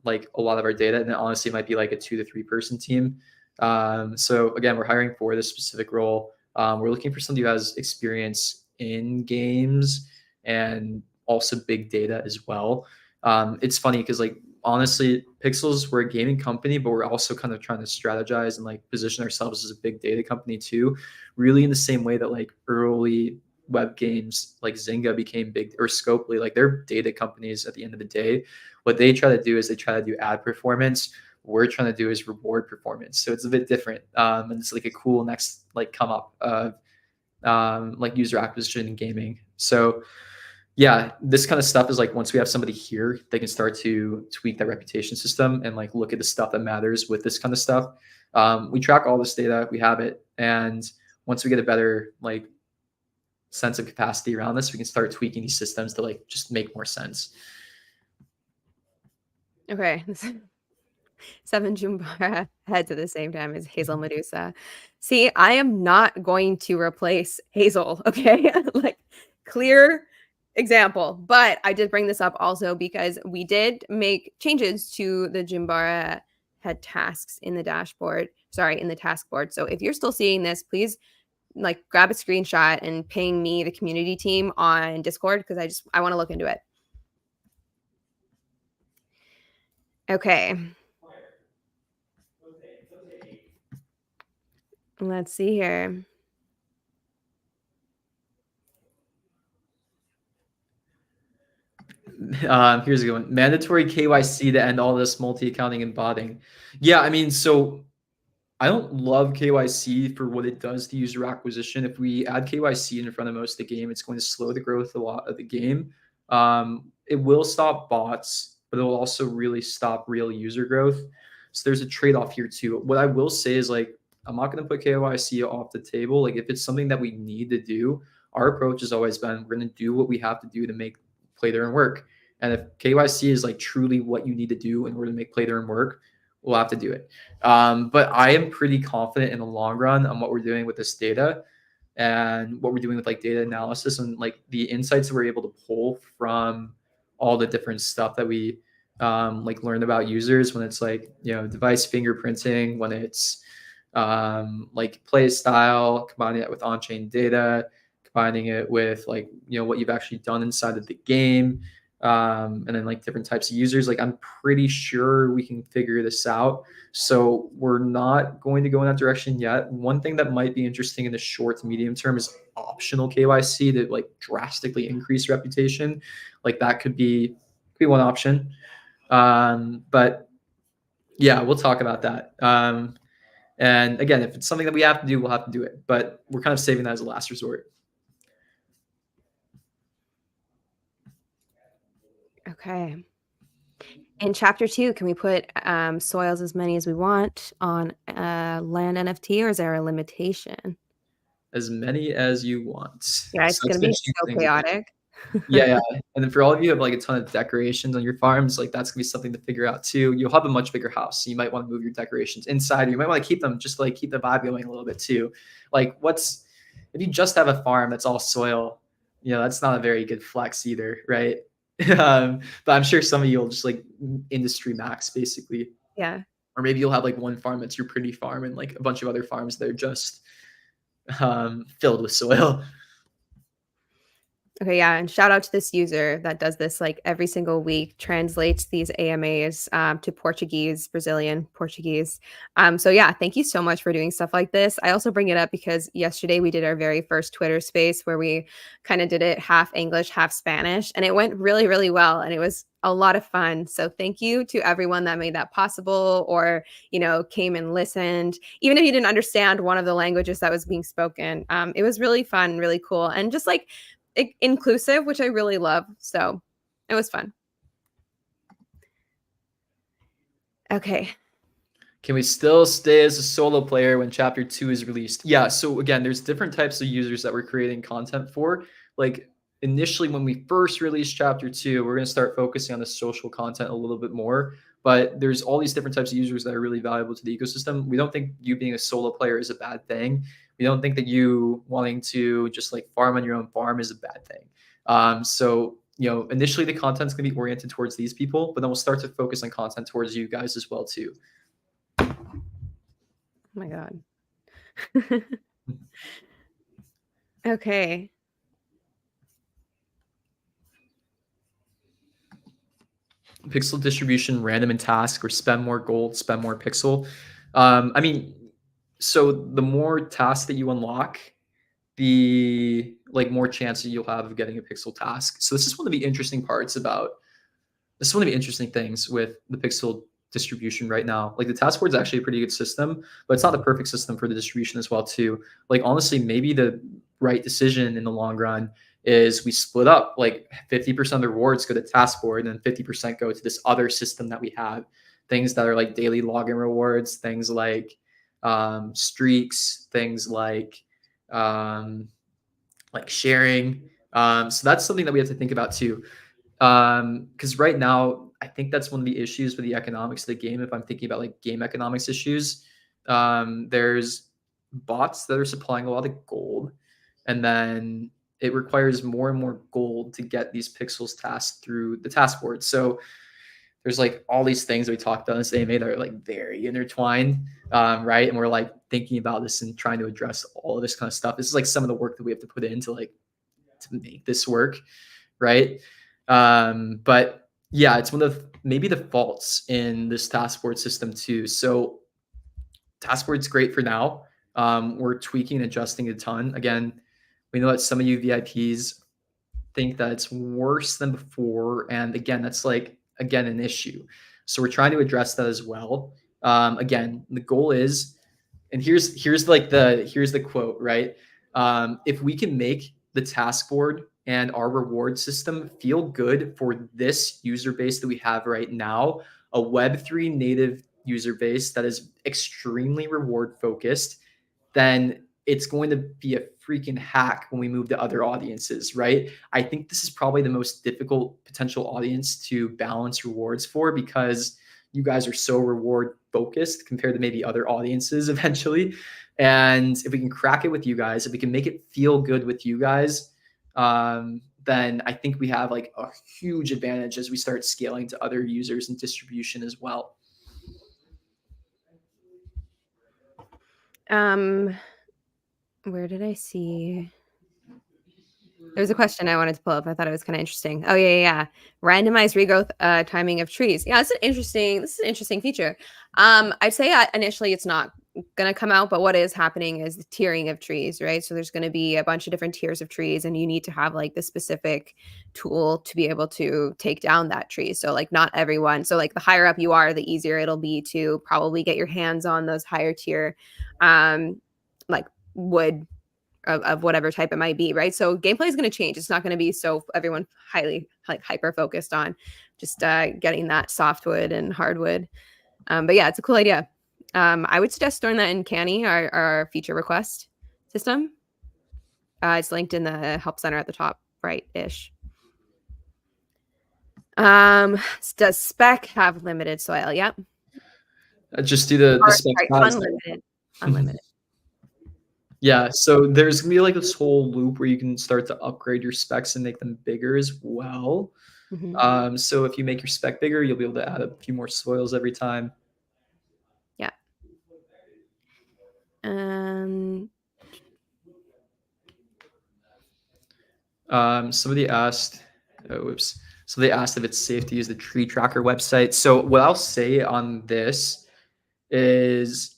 S2: like a lot of our data, and it honestly might be like a 2 to 3 person team. So again, we're hiring for this specific role. We're looking for somebody who has experience in games and also big data as well. It's funny because like honestly, Pixels, we're a gaming company, but we're also kind of trying to strategize and like position ourselves as a big data company too, really in the same way that like early web games like Zynga became big, or Scopely, like they're data companies at the end of the day. What they try to do is they try to do ad performance. What we're trying to do is reward performance. So it's a bit different. And it's like a cool next like come up of like user acquisition in gaming. So yeah, this kind of stuff is like once we have somebody here, they can start to tweak that reputation system and like look at the stuff that matters with this kind of stuff. We track all this data, we have it, and once we get a better like sense of capacity around this, we can start tweaking these systems to like just make more sense.
S1: Okay. 7 Jumbara heads at the same time as Hazel Medusa. See, I am not going to replace Hazel, okay? Like, clear example. But I did bring this up also because we did make changes to the Jumbara head tasks in the dashboard. Sorry, in the task board. So if you're still seeing this, please like grab a screenshot and ping me, the community team, on Discord because I want to look into it. Okay. Let's see here.
S2: Here's a good one. Mandatory KYC to end all this multi-accounting and botting. Yeah, I mean, so I don't love KYC for what it does to user acquisition. If we add KYC in front of most of the game, it's going to slow the growth a lot of the game. It will stop bots, but it will also really stop real user growth. So there's a trade-off here too. What I will say is like I'm not going to put KYC off the table. Like if it's something that we need to do, our approach has always been we're going to do what we have to do to make play there and work. And if KYC is like truly what you need to do in order to make play there and work, we'll have to do it. But I am pretty confident in the long run on what we're doing with this data and what we're doing with like data analysis and like the insights that we're able to pull from all the different stuff that we like learn about users when it's like, you know, device fingerprinting, when it's like play style, combining it with on-chain data, combining it with like, you know, what you've actually done inside of the game, and then like different types of users. Like I'm pretty sure we can figure this out. So we're not going to go in that direction yet. One thing that might be interesting in the short to medium term is optional KYC to like drastically increase reputation. Like that could be one option. But yeah, we'll talk about that. And again, if it's something that we have to do, we'll have to do it. But we're kind of saving that as a last resort.
S1: Okay. In chapter 2, can we put soils as many as we want on land NFT, or is there a limitation?
S2: As many as you want.
S1: Yeah,
S2: So
S1: it's
S2: that's
S1: gonna
S2: an
S1: be
S2: interesting
S1: so
S2: thing to think.
S1: chaotic.
S2: Yeah, yeah, and then for all of you who have, like, a ton of decorations on your farms, like, that's gonna be something to figure out too. You'll have a much bigger house, so you might wanna move your decorations inside, or you might wanna keep them just to, like, keep the vibe going a little bit too. Like, what's if you just have a farm that's all soil, that's not a very good flex either, right? But I'm sure some of you will just, like, industry max, basically.
S1: Yeah.
S2: Or maybe you'll have, like, one farm that's your pretty farm and, like, a bunch of other farms that are just, filled with soil.
S1: Okay, yeah, and shout out to this user that does this like every single week, translates these AMAs to Portuguese, Brazilian, Portuguese. So yeah, thank you so much for doing stuff like this. I also bring it up because yesterday we did our very first Twitter space where we kind of did it half English, half Spanish, and it went really, really well, and it was a lot of fun. So thank you to everyone that made that possible, or came and listened, even if you didn't understand one of the languages that was being spoken. It was really fun, really cool, and just like inclusive, which I really love. So it was fun. Okay.
S2: Can we still stay as a solo player when chapter 2 is released? Yeah, so again, there's different types of users that we're creating content for. Like initially when we first released chapter 2, we're going to start focusing on the social content a little bit more, but there's all these different types of users that are really valuable to the ecosystem. We don't think you being a solo player is a bad thing. We don't think that you wanting to just like farm on your own farm is a bad thing. Initially the content's going to be oriented towards these people, but then we'll start to focus on content towards you guys as well too.
S1: Oh my God. Okay.
S2: Pixel distribution, random and task, or spend more gold, spend more pixel. So the more tasks that you unlock, the like more chance that you'll have of getting a pixel task. So this is one of the interesting parts about this is one of the interesting things with the pixel distribution right now. Like the task board is actually a pretty good system, but it's not the perfect system for the distribution as well too. Like honestly, maybe the right decision in the long run is we split up like 50% of the rewards go to task board and then 50% go to this other system that we have. Things that are like daily login rewards, things like streaks, things like sharing. So that's something that we have to think about too. Because right now, I think that's one of the issues with the economics of the game. If I'm thinking about like game economics issues, there's bots that are supplying a lot of gold, and then it requires more and more gold to get these pixels tasked through the task board. So there's like all these things that we talked about in this AMA that are like very intertwined, right? And we're like thinking about this and trying to address all of this kind of stuff. This is like some of the work that we have to put into like to make this work, right? But yeah, it's one of maybe the faults in this task board system too. So task board's great for now. We're tweaking and adjusting a ton. Again, we know that some of you VIPs think that it's worse than before, and again, that's like again an issue. So we're trying to address that as well. Again, the goal is, and here's the quote, right? If we can make the task board and our reward system feel good for this user base that we have right now, a Web3 native user base that is extremely reward focused, then it's going to be a freaking hack when we move to other audiences, right? I think this is probably the most difficult potential audience to balance rewards for because you guys are so reward focused compared to maybe other audiences eventually. And if we can crack it with you guys, if we can make it feel good with you guys, then I think we have like a huge advantage as we start scaling to other users and distribution as well.
S1: Where did I see? There was a question I wanted to pull up. I thought it was kind of interesting. Oh yeah. Randomized regrowth timing of trees. Yeah, this is an interesting feature. I'd say initially it's not gonna come out, but what is happening is the tiering of trees, right? So there's gonna be a bunch of different tiers of trees, and you need to have like the specific tool to be able to take down that tree. So like not everyone. So like the higher up you are, the easier it'll be to probably get your hands on those higher tier like wood of whatever type it might be, right? So gameplay is going to change. It's not going to be so everyone highly like hyper focused on just getting that softwood and hardwood. But yeah, it's a cool idea. I would suggest storing that in Canny, our feature request system. It's linked in the help center at the top right-ish. Does spec have limited soil? Yep.
S2: Just do the
S1: Or,
S2: spec
S1: sorry,
S2: size.
S1: unlimited. Unlimited.
S2: Yeah, so there's gonna be like this whole loop where you can start to upgrade your specs and make them bigger as well. So if you make your spec bigger, you'll be able to add a few more soils every time.
S1: Yeah.
S2: Somebody asked, So they asked if it's safe to use the tree tracker website. So what I'll say on this is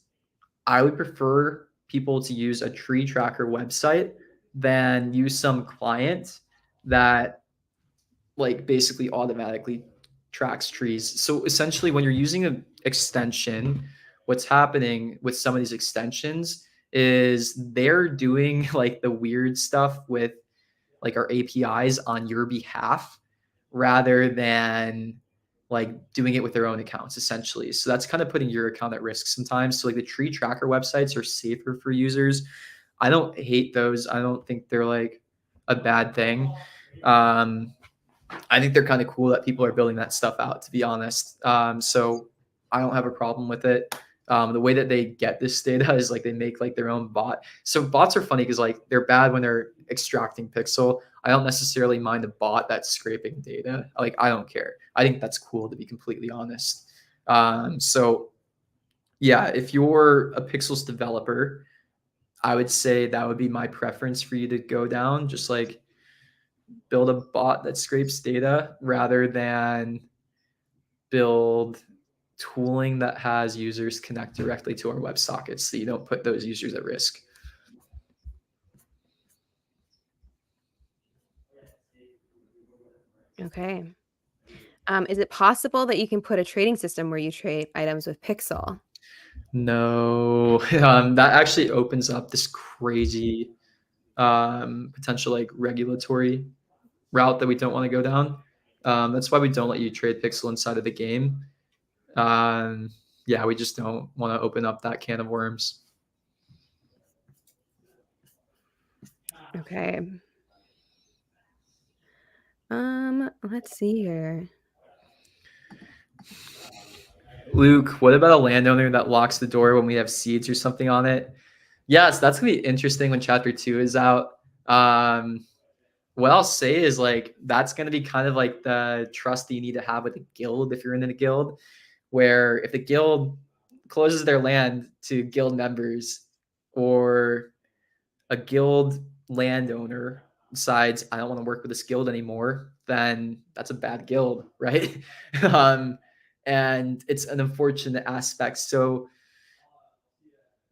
S2: I would prefer people to use a tree tracker website than use some client that like basically automatically tracks trees. So essentially when you're using an extension, what's happening with some of these extensions is they're doing like the weird stuff with like our APIs on your behalf rather than like doing it with their own accounts essentially. So that's kind of putting your account at risk sometimes. So like the tree tracker websites are safer for users. I don't hate those. I don't think they're like a bad thing. I think they're kind of cool that people are building that stuff out, to be honest. So I don't have a problem with it. The way that they get this data is like they make like their own bot. So bots are funny because like they're bad when they're extracting pixel. I don't necessarily mind a bot that's scraping data. Like I don't care. I think that's cool, to be completely honest. So yeah, if you're a pixels developer, I would say that would be my preference for you to go down. Just like build a bot that scrapes data rather than build tooling that has users connect directly to our WebSockets so you don't put those users at risk.
S1: Okay. Is it possible that you can put a trading system where you trade items with Pixel?
S2: No, that actually opens up this crazy potential like regulatory route that we don't want to go down. That's why we don't let you trade Pixel inside of the game. Yeah, we just don't want to open up that can of worms.
S1: Okay. Let's see here.
S2: Luke, what about a landowner that locks the door when we have seeds or something on it? Yes, that's gonna be interesting when chapter 2 is out. What I'll say is like that's gonna be kind of like the trust that you need to have with a guild if you're in a guild, where if the guild closes their land to guild members or a guild landowner decides I don't want to work with this guild anymore, then that's a bad guild, right? And it's an unfortunate aspect. So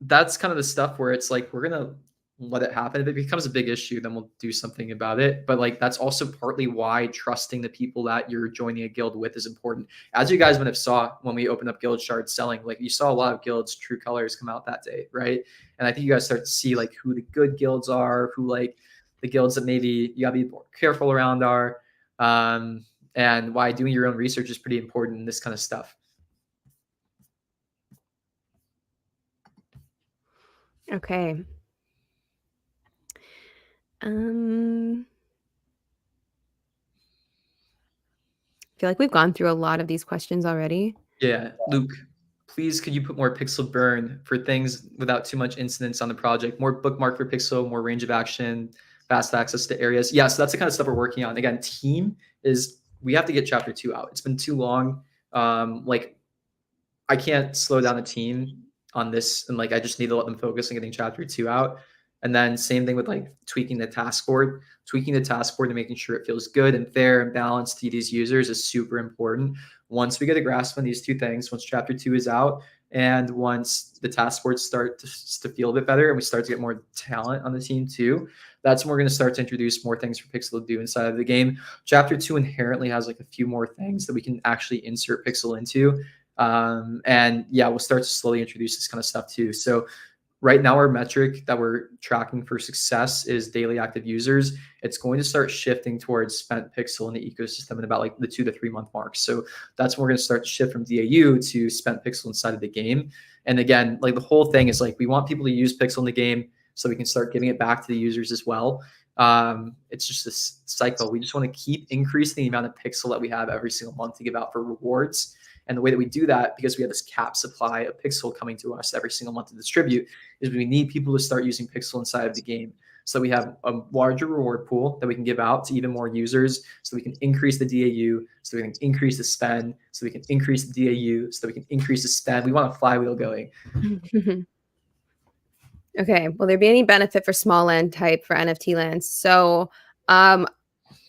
S2: that's kind of the stuff where it's like we're gonna let it happen. If it becomes a big issue, then we'll do something about it. But like that's also partly why trusting the people that you're joining a guild with is important. As you guys would have saw when we opened up guild shards selling, like you saw a lot of guilds true colors come out that day, right? And I think you guys start to see like who the good guilds are, who like the guilds that maybe you gotta be more careful around are, and why doing your own research is pretty important in this kind of stuff.
S1: Okay. I feel like we've gone through a lot of these questions already.
S2: Yeah, Luke, please could you put more pixel burn for things without too much incidence on the project? More bookmark for pixel, more range of action, fast access to areas. Yeah, so that's the kind of stuff we're working on. Again, team is we have to get chapter 2 out. It's been too long. Like I can't slow down the team on this, and like I just need to let them focus on getting chapter 2 out. And then same thing with like tweaking the task board and making sure it feels good and fair and balanced to these users is super important. Once we get a grasp on these two things, once chapter 2 is out and once the task boards start to feel a bit better and we start to get more talent on the team too, that's when we're going to start to introduce more things for Pixel to do inside of the game. Chapter 2 inherently has like a few more things that we can actually insert Pixel into. And yeah, we'll start to slowly introduce this kind of stuff too. So right now our metric that we're tracking for success is daily active users. It's going to start shifting towards spent pixel in the ecosystem in about like the 2 to 3 month mark. So that's when we're going to start to shift from DAU to spent pixel inside of the game. And again, like the whole thing is like we want people to use pixel in the game so we can start giving it back to the users as well. It's just this cycle. We just want to keep increasing the amount of pixel that we have every single month to give out for rewards. And the way that we do that, because we have this cap supply of pixel coming to us every single month to distribute, is we need people to start using pixel inside of the game. So we have a larger reward pool that we can give out to even more users, so we can increase the DAU, so we can increase the spend, so we can increase the DAU, so we can increase the spend. We want a flywheel going.
S1: Okay. Will there be any benefit for small land type for NFT lands? So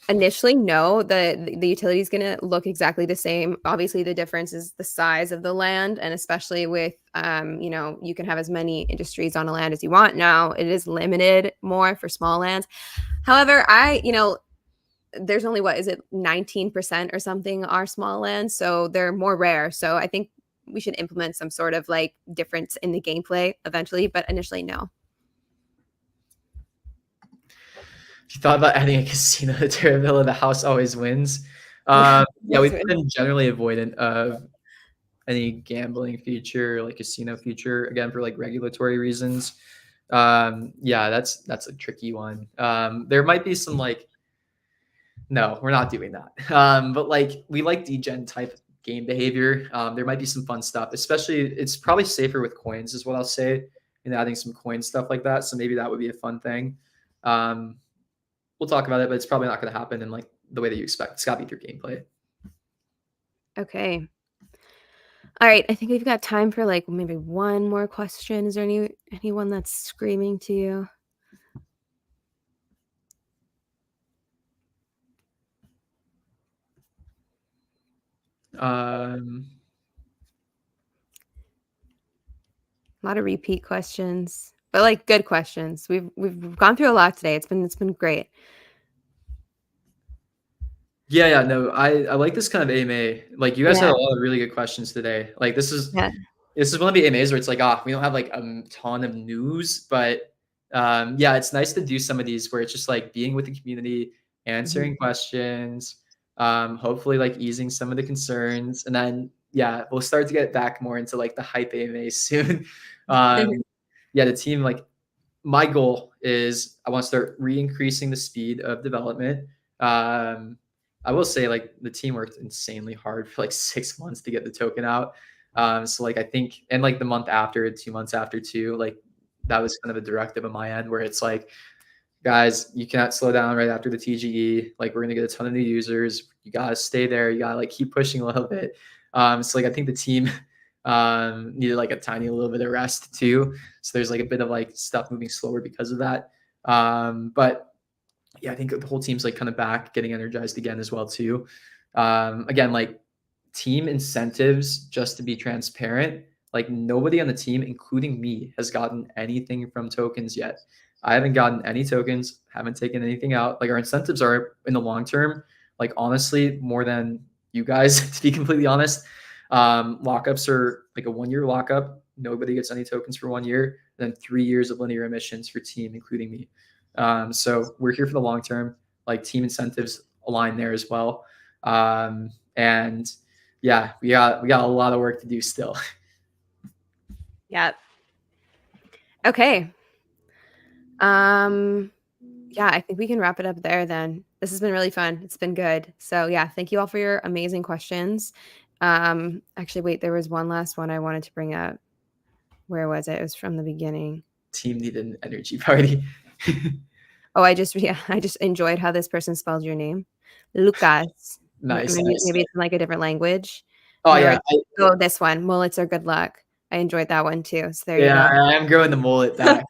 S1: initially, no. The utility is going to look exactly the same. Obviously, the difference is the size of the land, and especially with you can have as many industries on a land as you want. Now it is limited more for small lands. However, there's only, what is it, 19% or something are small lands, so they're more rare. So I think we should implement some sort of like difference in the gameplay eventually, but initially, no.
S2: If you thought about adding a casino to Terravilla, the house always wins. We've been generally avoidant of any gambling feature, like casino feature, again, for like regulatory reasons. That's a tricky one. There might be some like, no, we're not doing that. But like we like degen type game behavior. There might be some fun stuff, especially it's probably safer with coins is what I'll say, and adding some coin stuff like that. So maybe that would be a fun thing. We'll talk about it, but it's probably not going to happen in like the way that you expect. It's got to be through gameplay.
S1: Okay. All right. I think we've got time for like maybe one more question. Is there anyone that's screaming to you?
S2: A
S1: lot of repeat questions, but like good questions. We've gone through a lot today. It's been great.
S2: Yeah, no, I like this kind of AMA. Like you guys had a lot of really good questions today. Like this is one of the AMAs where it's like, we don't have like a ton of news, but it's nice to do some of these where it's just like being with the community, answering questions, hopefully like easing some of the concerns, and then we'll start to get back more into like the hype AMA soon. The team, like my goal is I want to start re-increasing the speed of development. I will say like the team worked insanely hard for like 6 months to get the token out. So like I think, and like the month after, 2 months after too, like that was kind of a directive on my end where it's like, guys, you cannot slow down right after the TGE. Like we're gonna get a ton of new users. You gotta stay there. You gotta like keep pushing a little bit. So like I think the team needed like a tiny little bit of rest too. So there's like a bit of like stuff moving slower because of that. But I think the whole team's like kind of back, getting energized again as well too. Again, like team incentives, just to be transparent, like nobody on the team, including me, has gotten anything from tokens yet. I haven't gotten any tokens, haven't taken anything out. Like our incentives are in the long term, like honestly, more than you guys, to be completely honest. Lockups are like a 1 year lockup. Nobody gets any tokens for 1 year, and then 3 years of linear emissions for team, including me. So we're here for the long term, like team incentives align there as well. And we got a lot of work to do still.
S1: Yeah. Okay. I think we can wrap it up there then. This has been really fun. It's been good. So thank you all for your amazing questions. Actually, wait, there was one last one I wanted to bring up. Where was it? It was from the beginning.
S2: Team needed an energy party.
S1: Oh, I just enjoyed how this person spelled your name. Lucas.
S2: Nice.
S1: Maybe it's in like a different language.
S2: Oh, yeah.
S1: This one. Mullets are good luck. I enjoyed that one too. So there you go.
S2: I am growing the mullet back.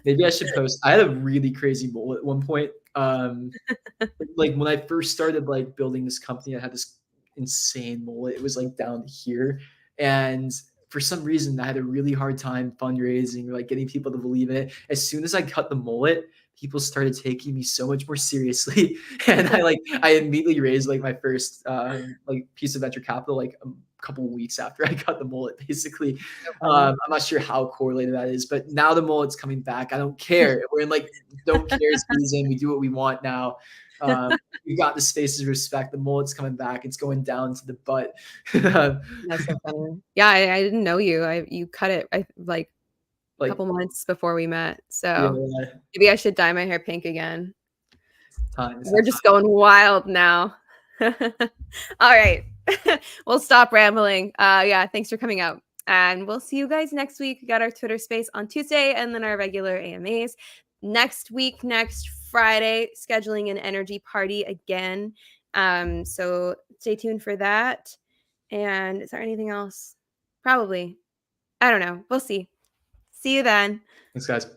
S2: Maybe I should post. I had a really crazy mullet at one point. Like when I first started like building this company, I had this insane mullet. It was like down to here. And for some reason, I had a really hard time fundraising or like getting people to believe in it. As soon as I cut the mullet, people started taking me so much more seriously. And I immediately raised like my first like piece of venture capital like a couple weeks after I got the mullet, basically.
S1: So funny.
S2: I'm not sure how correlated that is, but now the mullet's coming back. I don't care. We're in like don't care season. We do what we want now. We've got the spaces of respect. The mullet's coming back. It's going down to the butt.
S1: That's so funny. Yeah, I didn't know you. You cut it like a
S2: Like,
S1: couple months before we met.
S2: yeah,
S1: So maybe I should dye my hair pink again.
S2: it's the
S1: We're just going wild now. All right. We'll stop rambling. Yeah, thanks for coming out. And we'll see you guys next week. We got our Twitter space on Tuesday and then our regular AMAs. Next week, next Friday, scheduling an energy party again. So stay tuned for that. And is there anything else? Probably. I don't know. We'll see. See you then.
S2: Thanks, guys.